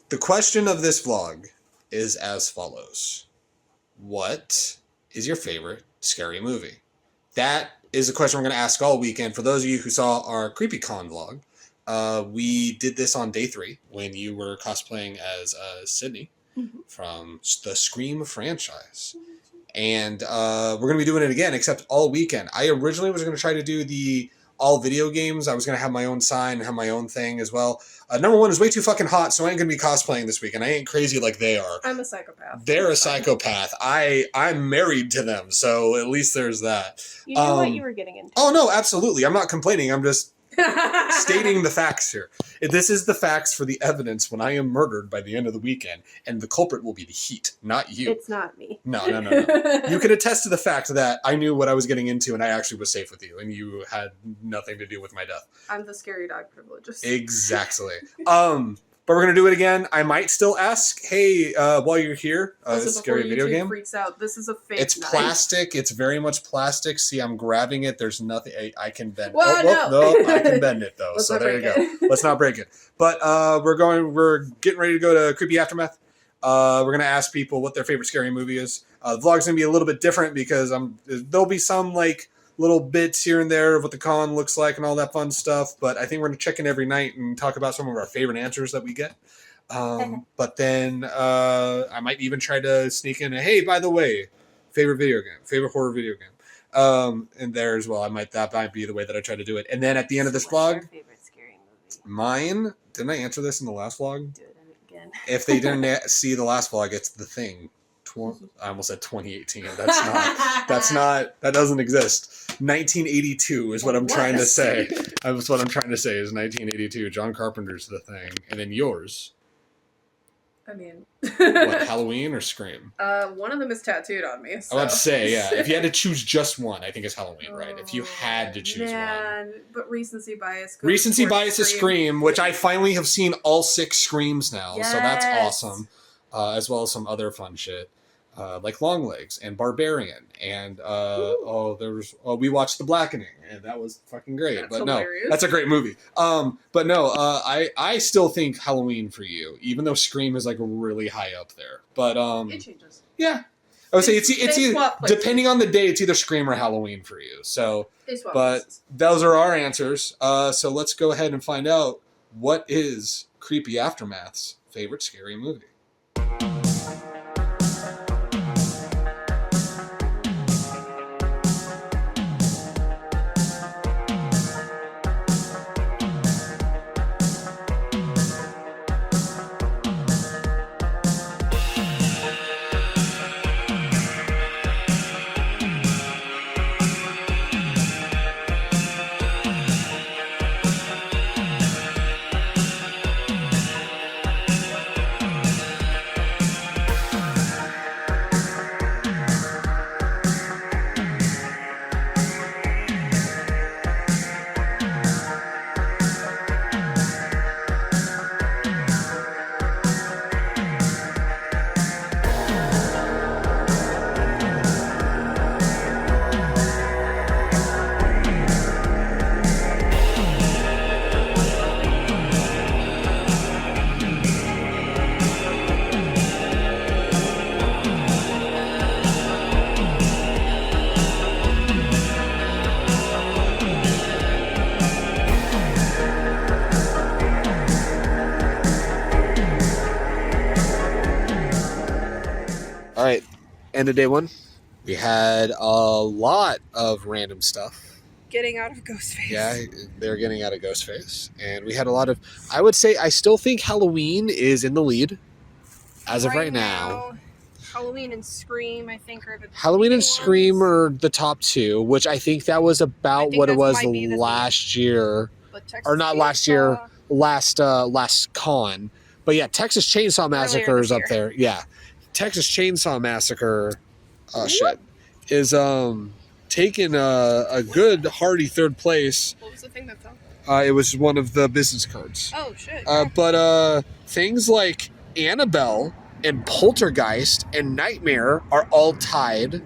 The question of this vlog is as follows. What is your favorite scary movie? That is a question we're going to ask all weekend. For those of you who saw our CreepyCon vlog, we did this on day 3 when you were cosplaying as Sydney from the Scream franchise. And we're going to be doing it again, except all weekend. I originally was going to try to do the all video games. I was going to have my own sign and have my own thing as well. Number 1 is way too fucking hot, so I ain't going to be cosplaying this weekend. I ain't crazy like they are. I'm a psychopath. They're a psychopath. I'm married to them, so at least there's that. You knew what you were getting into. Oh, no, absolutely. I'm not complaining. I'm just stating the facts here. This is the facts for the evidence when I am murdered by the end of the weekend, and the culprit will be the heat, not you. It's not me. No. You can attest to the fact that I knew what I was getting into, and I actually was safe with you, and you had nothing to do with my death. I'm the scary dog privileges. Exactly. But we're going to do it again. I might still ask, hey, while you're here, this scary video game. Freaks out. This is a fake It's knife. plastic. It's very much plastic. See, I'm grabbing it. There's nothing. I can bend it. Well, no, I can bend it, though. So there you go. Let's not break it. But we're getting ready to go to Creepy Aftermath. We're going to ask people what their favorite scary movie is. The vlog's going to be a little bit different because there'll be some, like, little bits here and there of what the con looks like and all that fun stuff. But I think we're going to check in every night and talk about some of our favorite answers that we get. But then I might even try to sneak in a, hey, by the way, favorite video game, favorite horror video game. And there as well. That might be the way that I try to do it. And then at the end of this vlog, your favorite scary movie? mine, didn't I answer this in the last vlog? Do it again. If they didn't see the last vlog, it's The Thing. I almost said 2018. That doesn't exist. 1982 is what I'm trying to say. That's what I'm trying to say is 1982. John Carpenter's The Thing. And then yours. I mean. What, Halloween or Scream? One of them is tattooed on me. So. I would say, yeah. If you had to choose just one, I think it's Halloween, right? If you had to choose one. But recency bias. Recency bias is Scream, which I finally have seen all 6 Screams now. Yes. So that's awesome. As well as some other fun shit. Like Longlegs and Barbarian and we watched The Blackening and that was fucking great. That's but hilarious. no, that's a great movie. But no, I still think Halloween for you, even though Scream is like really high up there. But it changes. Yeah, I would say it's either, places. depending on the day, it's either Scream or Halloween for you. So, but places. those are our answers. So let's go ahead and find out what is Creepy Aftermath's favorite scary movie. All right, end of day 1. We had a lot of random stuff. Getting out of Ghostface. Yeah, they're getting out of Ghostface. And we had a lot of, I would say, I still think Halloween is in the lead as of right now. Halloween and Scream, I think, are the Halloween and ones. Scream are the top 2, which I think that was about what it was last year. Or not last year, last con. But yeah, Texas Chainsaw Massacre is up there. Yeah. Texas Chainsaw Massacre is taking a good hearty 3rd place. What was the thing that fell? It was one of the business cards. Oh, shit. But things like Annabelle and Poltergeist and Nightmare are all tied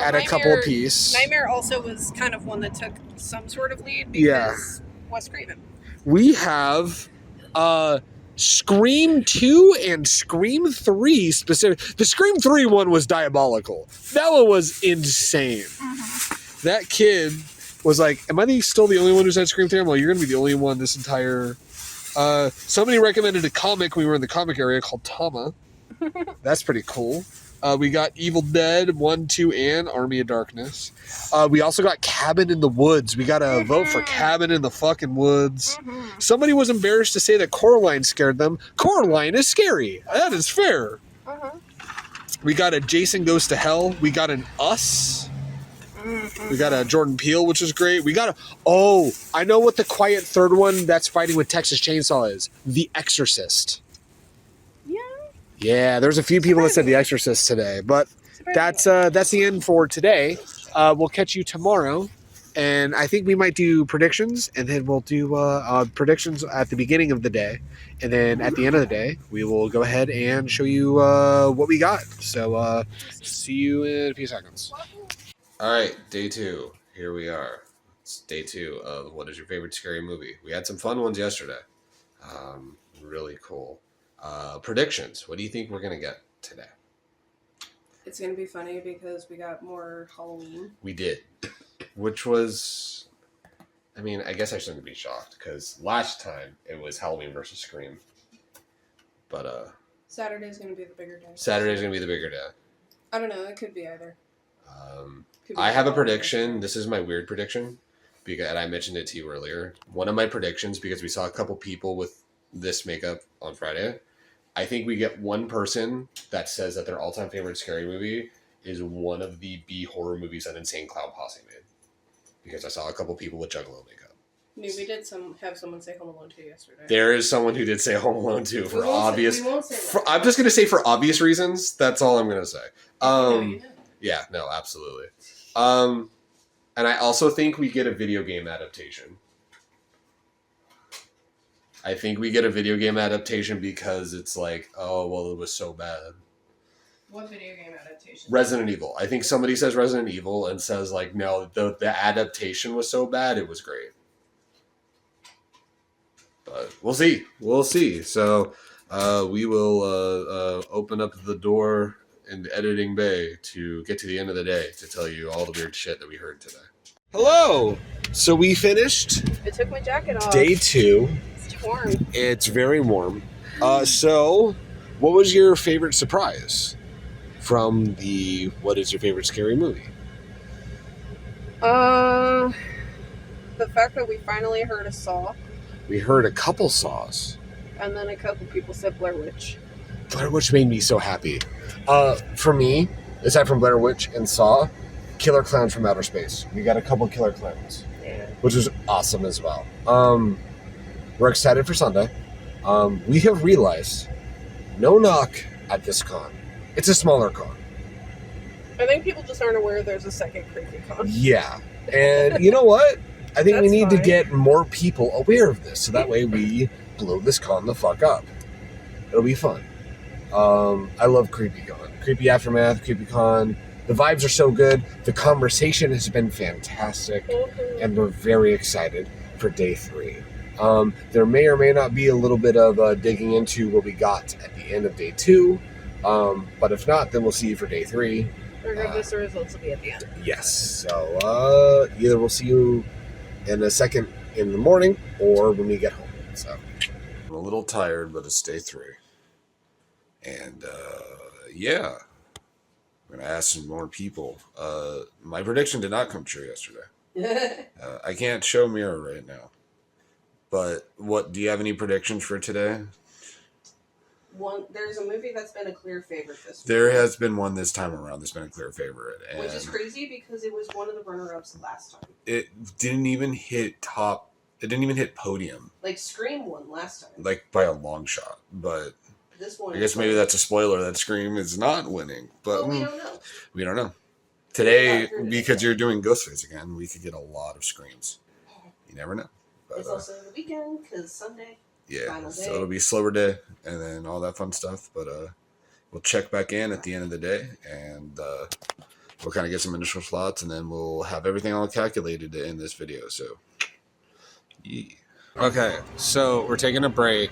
at a couple apiece. Nightmare also was kind of one that took some sort of lead because Wes Craven. We have Scream 2 and Scream 3 specific. The Scream 3 one was diabolical. That one was insane. That kid was like, am I still the only one who's had Scream 3? I'm like, you're going to be the only one this entire... somebody recommended a comic when we were in the comic area called Tama. That's pretty cool. We got Evil Dead 1, 2, and Army of Darkness. We also got Cabin in the Woods. We got a vote for Cabin in the fucking Woods. Somebody was embarrassed to say that Coraline scared them. Coraline is scary. That is fair. We got a Jason Goes to Hell. We got an Us. We got a Jordan Peele, which is great. We got I know what the quiet third one that's fighting with Texas Chainsaw is. The Exorcist. Yeah, there's a few people that said The Exorcist today, but that's the end for today. We'll catch you tomorrow, and I think we might do predictions, and then we'll do predictions at the beginning of the day, and then at the end of the day, we will go ahead and show you what we got. So see you in a few seconds. All right, day 2. Here we are. It's day 2 of what is your favorite scary movie. We had some fun ones yesterday. Really cool. Predictions. What do you think we're going to get today? It's going to be funny because we got more Halloween. We did. Which was... I mean, I guess I shouldn't be shocked because last time it was Halloween versus Scream. But, Saturday's going to be the bigger day. Saturday's going to be the bigger day. I don't know. It could be either. I have a prediction. This is my weird prediction. And I mentioned it to you earlier. One of my predictions, because we saw a couple people with this makeup on Friday, I think we get one person that says that their all-time favorite scary movie is one of the B horror movies that Insane Clown Posse made. Because I saw a couple people with Juggalo makeup. I mean, we did have someone say Home Alone 2 yesterday. There is someone who did say Home Alone 2 for obvious... I'm just going to say for obvious reasons. That's all I'm going to say. Yeah, no, absolutely. And I also think we get a video game adaptation. I think we get a video game adaptation because it's like, oh, well, it was so bad. What video game adaptation? Resident Evil. I think somebody says Resident Evil and says, like, no, the adaptation was so bad, it was great. But we'll see. We'll see. So we will open up the door in the editing bay to get to the end of the day to tell you all the weird shit that we heard today. Hello! So we finished... I took my jacket off. Day 2. It's warm. It's very warm. So, what was your favorite surprise from the What is your favorite scary movie? The fact that we finally heard a saw. We heard a couple saws. And then a couple people said Blair Witch. Blair Witch made me so happy. For me, aside from Blair Witch and Saw, Killer Clowns from Outer Space. We got a couple Killer Clowns, which was awesome as well. We're excited for Sunday. We have realized no knock at this con. It's a smaller con. I think people just aren't aware there's a second Creepy Con. Yeah. And you know what? I think we need to get more people aware of this so that way we blow this con the fuck up. It'll be fun. I love Creepy Con. Creepy Aftermath, Creepy Con. The vibes are so good. The conversation has been fantastic. And we're very excited for day 3. There may or may not be a little bit of digging into what we got at the end of day 2. But if not, then we'll see you for day 3. Regardless, the results will be at the end. Yes. So either we'll see you in a second in the morning or when we get home. So I'm a little tired, but it's day 3. And yeah, we're going to ask some more people. My prediction did not come true yesterday. I can't show Mira right now. But do you have any predictions for today? There's a movie that's been a clear favorite this week. There has been one this time around that's been a clear favorite. And which is crazy because it was one of the runner-ups last time. It didn't even hit top. It didn't even hit podium. Like Scream won last time. Like by a long shot. But this one, I guess maybe that's a spoiler that Scream is not winning. But we don't know. We don't know. Today, because you're doing Ghostface again, we could get a lot of screams. You never know. But, it's also the weekend because Sunday. Yeah, so it'll be a slower day and then all that fun stuff. But we'll check back in at the end of the day and we'll kind of get some initial thoughts and then we'll have everything all calculated to end this video. So, yeah. Okay, so we're taking a break.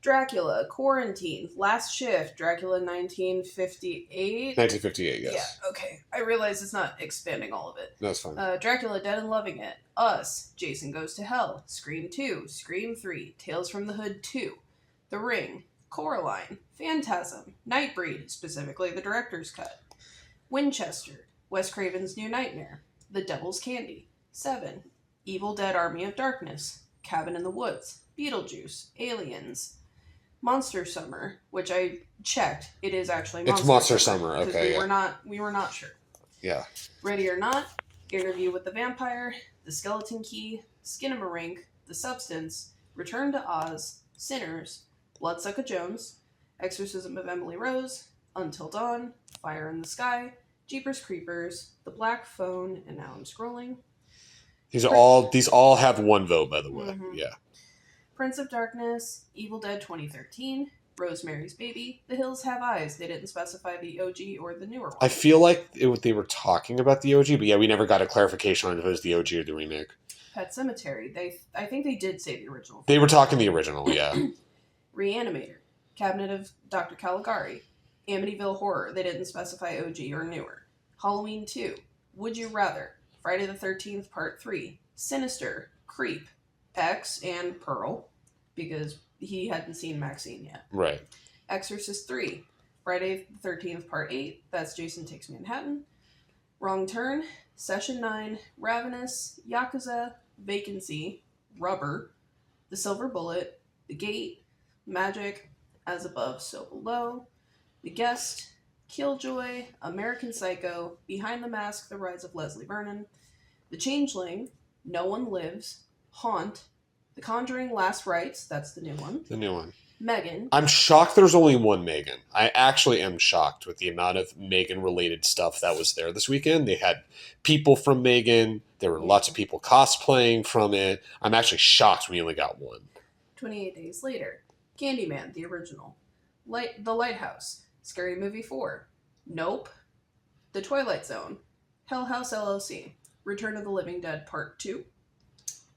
Dracula, Quarantine, Last Shift, Dracula 1958. 1958, yes. Yeah, okay. I realize it's not expanding all of it. That's fine. Dracula, Dead and Loving It, Us, Jason Goes to Hell, Scream 2, Scream 3, Tales from the Hood 2, The Ring, Coraline, Phantasm, Nightbreed, specifically the director's cut, Winchester, Wes Craven's New Nightmare, The Devil's Candy, Seven, Evil Dead Army of Darkness, Cabin in the Woods, Beetlejuice, Aliens, Monster Summer, which I checked, it is actually Monster Summer. Okay, we were not sure. Yeah. Ready or Not, Interview with the Vampire, The Skeleton Key, Skinamarink, The Substance, Return to Oz, Sinners, Bloodsucker Jones, Exorcism of Emily Rose, Until Dawn, Fire in the Sky, Jeepers Creepers, The Black Phone, and now I'm scrolling. These all have one vote, by the way. Mm-hmm. Yeah. Prince of Darkness, Evil Dead 2013, Rosemary's Baby, The Hills Have Eyes. They didn't specify the OG or the newer one. I feel like they were talking about the OG, but yeah, we never got a clarification on if it was the OG or the remake. Pet Sematary. I think they did say the original. They were talking the original, yeah. Reanimator, Cabinet of Dr. Caligari, Amityville Horror. They didn't specify OG or newer. Halloween 2, Would You Rather, Friday the 13th Part 3, Sinister, Creep, X, and Pearl, because he hadn't seen Maxine yet. Right. Exorcist 3, Friday the 13th Part 8, that's Jason Takes Manhattan. Wrong Turn, Session 9, Ravenous, Yakuza, Vacancy, Rubber, The Silver Bullet, The Gate, Magic, As Above, So Below, The Guest, Killjoy, American Psycho, Behind the Mask, The Rise of Leslie Vernon, The Changeling, No One Lives, Haunt, The Conjuring Last Rites, that's the new one. The new one. Megan. I'm shocked there's only one Megan. I actually am shocked with the amount of Megan-related stuff that was there this weekend. They had people from Megan. There were lots of people cosplaying from it. I'm actually shocked we only got one. 28 Days Later. Candyman, the original. The Lighthouse. Scary Movie 4. Nope. The Twilight Zone. Hell House LLC. Return of the Living Dead Part 2.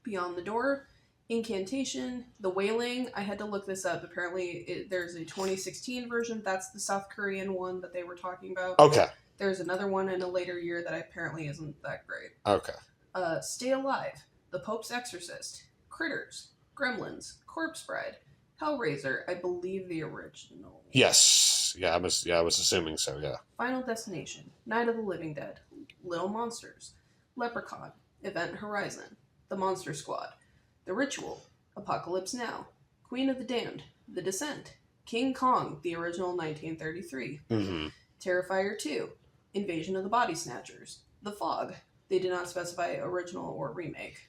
Beyond the Door. Incantation. The Wailing. I had to look this up. Apparently, there's a 2016 version. That's the South Korean one that they were talking about. Okay. There's another one in a later year that apparently isn't that great. Okay. Stay Alive. The Pope's Exorcist. Critters. Gremlins. Corpse Bride. Hellraiser. I believe the original. Yes. Yeah, I was assuming so, yeah. Final Destination. Night of the Living Dead. Little Monsters. Leprechaun. Event Horizon. The Monster Squad. The Ritual, Apocalypse Now, Queen of the Damned, The Descent, King Kong, the original 1933, Terrifier 2, Invasion of the Body Snatchers, The Fog, they did not specify original or remake,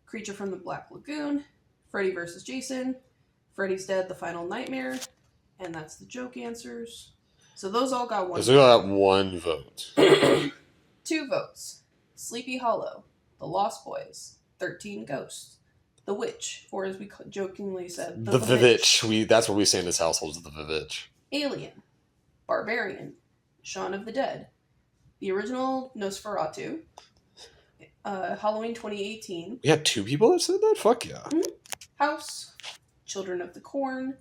Creature from the Black Lagoon, Freddy vs. Jason, Freddy's Dead, The Final Nightmare, and that's the joke answers. So those all got one. Those all got one vote. 2 votes. Sleepy Hollow, The Lost Boys, 13 Ghosts, The Witch, or as we jokingly said, the Vivitch. That's what we say in this household, is the Vivitch. Alien, Barbarian, Shaun of the Dead, the original Nosferatu, Halloween 2018. We had 2 people that said that? Fuck yeah. House, Children of the Corn,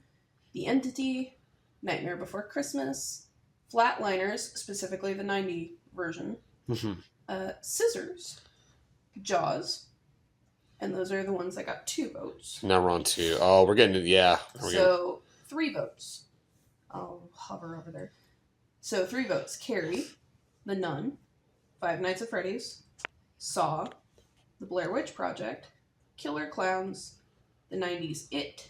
The Entity, Nightmare Before Christmas, Flatliners, specifically the 90 version, Scissors, Jaws, and those are the ones that got 2 votes. Now we're on 2. Oh, we're getting to, yeah. 3 votes. I'll hover over there. So 3 votes. Carrie, The Nun, Five Nights at Freddy's, Saw, The Blair Witch Project, Killer Clowns, the 90s It,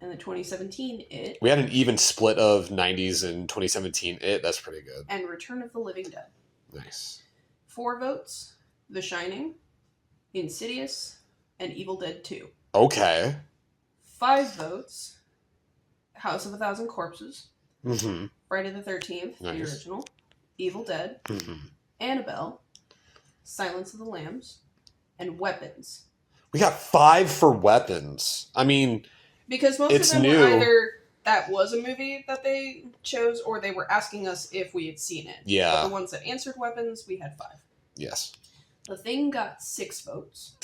and the 2017 It. We had an even split of 90s and 2017 It. That's pretty good. And Return of the Living Dead. Nice. 4 votes. The Shining, Insidious, and Evil Dead 2. Okay. 5 votes. House of a Thousand Corpses. Friday the 13th, the original. Evil Dead. Annabelle. Silence of the Lambs. And Weapons. We got 5 for Weapons. I mean, because most of them were either that was a movie that they chose, or they were asking us if we had seen it. Yeah. But the ones that answered Weapons, we had 5. Yes. The Thing got 6 votes.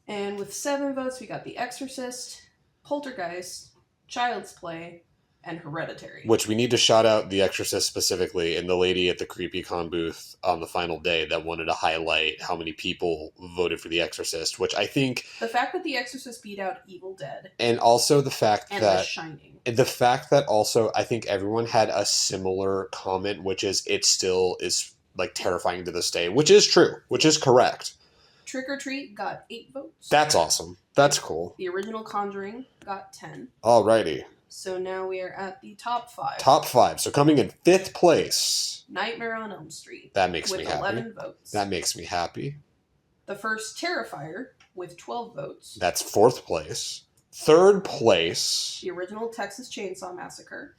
And with 7 votes, we got The Exorcist, Poltergeist, Child's Play, and Hereditary. Which we need to shout out The Exorcist specifically, and the lady at the Creepy Con booth on the final day that wanted to highlight how many people voted for The Exorcist, which I think... The fact that The Exorcist beat out Evil Dead. And also the fact and that... The Shining. The fact that also I think everyone had a similar comment, which is it still is like terrifying to this day, which is true, which is correct. Trick or Treat got 8 votes. That's awesome. That's cool. The original Conjuring got 10. Alrighty. So now we are at the top 5. Top 5. So coming in 5th place. Nightmare on Elm Street. That makes me with happy. 11 votes. That makes me happy. The First Terrifier with 12 votes. That's 4th place. 3rd place. The original Texas Chainsaw Massacre.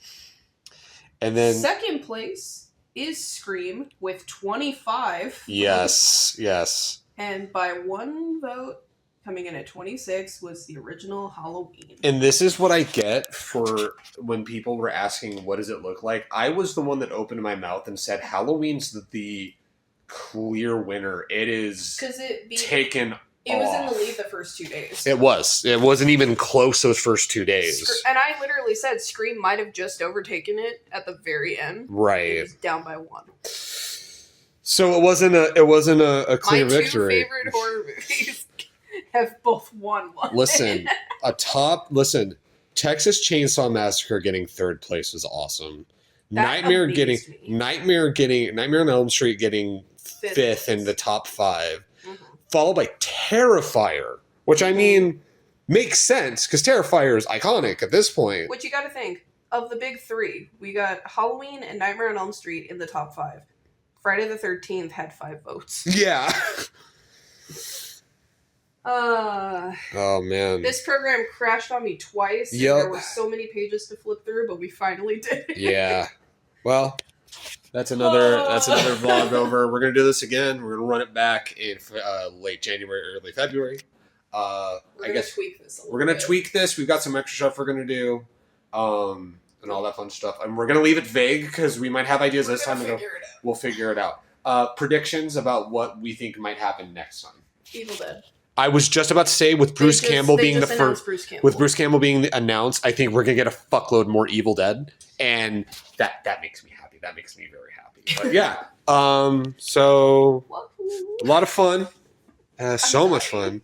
And then 2nd place is Scream with 25 Yes, votes. yes. And by 1 vote, coming in at 26, was the original Halloween. And this is what I get for when people were asking, what does it look like? I was the one that opened my mouth and said, Halloween's the clear winner. It is taken It was in off. the lead the first 2 days. It was. It wasn't even close those first 2 days. And I literally said Scream might have just overtaken it at the very end. Right. It was down by 1. So it wasn't a clear My victory. My 2 favorite horror movies have both won one. Listen, Texas Chainsaw Massacre getting 3rd place was awesome. Nightmare on Elm Street getting 5th in the top 5, followed by Terrifier, which I mean makes sense because Terrifier is iconic at this point. Which you got to think of the big 3. We got Halloween and Nightmare on Elm Street in the top 5. Friday the 13th had 5 votes. Yeah. Oh man. This program crashed on me twice. Yep. There were so many pages to flip through, but we finally did it. Yeah. Well, that's another vlog over. We're gonna do this again. We're gonna run it back in late January, early February. We're gonna tweak this. We're gonna tweak this. We've got some extra stuff we're gonna do, and all that fun stuff. And we're gonna leave it vague because we might have ideas this time. We'll figure it out. Predictions about what we think might happen next time. Evil Dead. I was just about to say with Bruce Campbell being the first, with Bruce Campbell being announced, I think we're gonna get a fuckload more Evil Dead, and that makes me happy. That makes me very happy. But yeah, so a lot of fun, so much fun.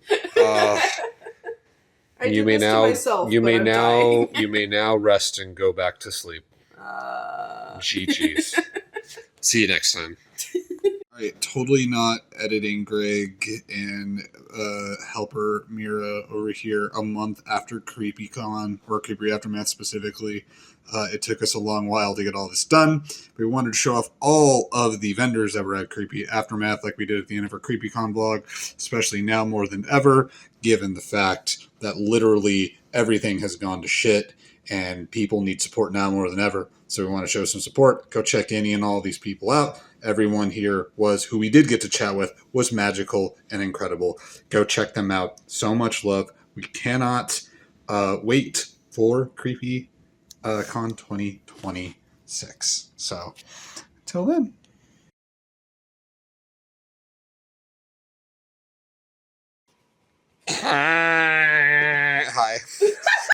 You may now rest and go back to sleep. Cheese. See you next time. All right, totally not editing Greg and helper Mira over here a month after CreepyCon, or Creepy Aftermath specifically. It took us a long while to get all this done. We wanted to show off all of the vendors that were at Creepy Aftermath like we did at the end of our CreepyCon vlog, especially now more than ever, given the fact that literally everything has gone to shit and people need support now more than ever. So we want to show some support. Go check any and all these people out. Everyone here who we did get to chat with was magical and incredible. Go check them out. So much love. We cannot wait for Creepy Con 2026. So until then. Hi.